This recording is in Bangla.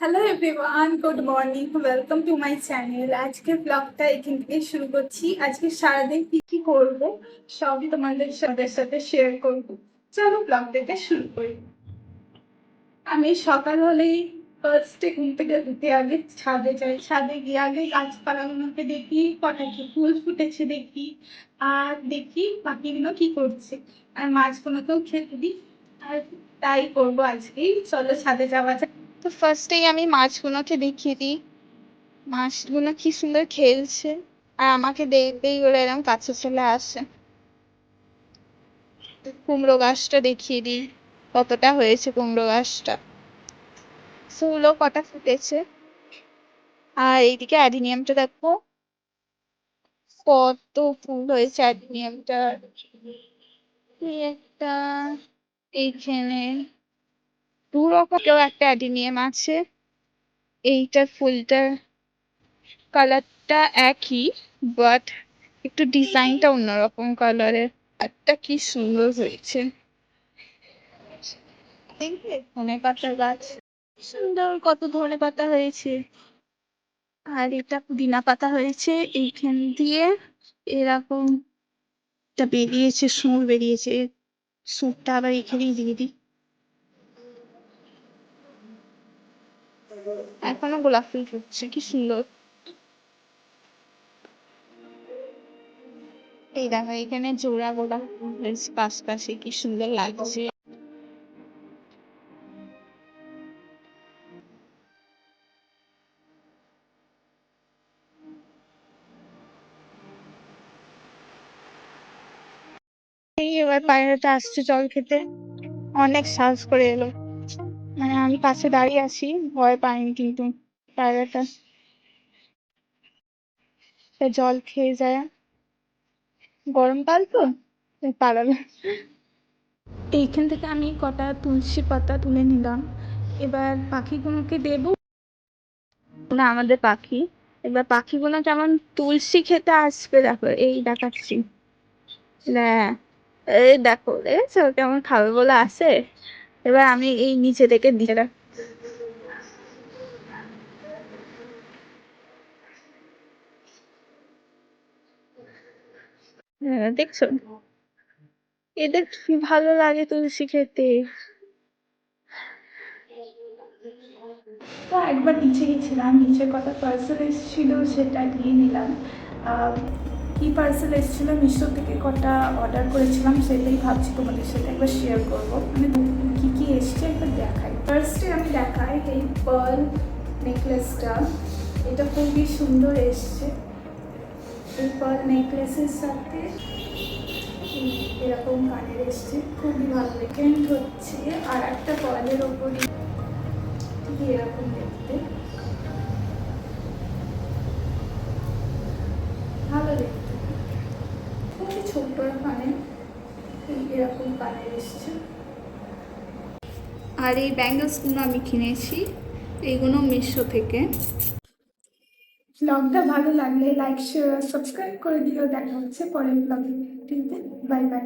Hello everyone, good morning, welcome to my channel. আজকে ব্লগটা এখান থেকে শুরু করছি। আজকে সারাদিন কি কি করবো সবই তোমাদের সাথে শেয়ার করবো। চলো ব্লগটাকে শুরু করি। আমি সকাল হলেই ফার্স্টে ঘুম থেকে উঠে আগে ছাদে যাই। ছাদে গিয়ে আগে গাছপালাগুলোকে দেখি, কটা কি ফুল ফুটেছে দেখি, আর দেখি পাখিগুলো কি করছে, আর মাছগুলোকেও খেতে দিই। আর তাই করবো আজকেই। চলো ছাদে যাওয়া যাক। তো ফার্স্টেই আমি মাছগুলোকে দেখিয়ে দিই। মাছগুলো কি সুন্দর খেলছে, আর আমাকে দেখতেই ওরা এরকম কাছে চলে আসে। কুমড়ো গাছটা দেখিয়ে দিই, কতটা হয়েছে কুমড়ো গাছটা, ফুলও কটা ফুটেছে। আর এইদিকে অ্যাডিনিয়ামটা দেখো কত ফুল হয়েছে অ্যাডিনিয়ামটা। একটা এইখানে দু রকম কেউ একটা অ্যাডিনিয়াম আছে। এইটার ফুলটার কালারটা একই, বাট একটু ডিজাইনটা অন্যরকম কালারের। একটা কি সুন্দর হয়েছে দেখবে। ধনে পাতার গাছ, সুন্দর কত ধনে পাতা হয়েছে। আর এটা পুদিনা পাতা হয়েছে এইখান দিয়ে, এরকম একটা বেরিয়েছে, সুর বেরিয়েছে। সুরটা আবার এখানেই দিয়ে দিই। এখনো গোলাপ ফুল ফুটছে, কি সুন্দর। এই দেখো এখানে জোড়া গোলাপ ফুল হয়েছে পাশে, কি সুন্দর লাগছে। এই এবার পায়রাটা আসছে জল খেতে, অনেক সাহস করে এলো। মানে আমি পাশে দাঁড়িয়ে আছি, ভয় পাইনি, কিন্তু পায়রাটা জল খেয়ে যায়। গরমকাল তো পালালো। এইখান থেকে আমি কটা তুলসী পাতা তুলে নিলাম। এবার পাখিগুলোকে দেবো না, আমাদের পাখি। এবার পাখিগুলো কেমন তুলসী খেতে আসবে, দেখো এই দেখাচ্ছি। হ্যাঁ, এই দেখো দেখেছো কেমন খাবে বলে আসে। এবার আমি এই নিচে থেকে দিয়ে রাখ। হ্যাঁ দেখছো, এদের কি ভালো লাগে তুলসী খেতে। তো একবার নিচে গেছিলাম, নিচে কটা পার্সেল এসেছিল সেটা দিয়ে নিলাম। কি পার্সেল এসেছিলো, মিশো থেকে কটা অর্ডার করেছিলাম, সেটাই ভাবছি তোমাদের সাথে একবার শেয়ার করবো। মানে কী কী এসছে একবার দেখাই। ফার্স্টে আমি দেখাই এই পার্ল নেকলেসটা। এটা খুবই সুন্দর এসছে। এই পার্ল নেকলেসের সাথে এরকম কানের এসছে, খুবই ভালো। সেকেন্ড হচ্ছে আর একটা পার্লের ওপরই এরকম দেখতে, ভালো দেখতে, খুবই ছোট্ট কানে এরকম কানের এসছে। আর এই ব্যাঙ্গলসগুলো আমি কিনেছি, এইগুলো মিশো থেকে। ব্লগটা ভালো লাগলে লাইক শেয়ার সাবস্ক্রাইব করে দিও। দেখা হচ্ছে পরের ব্লগে। ঠিক আছে, বাই বাই।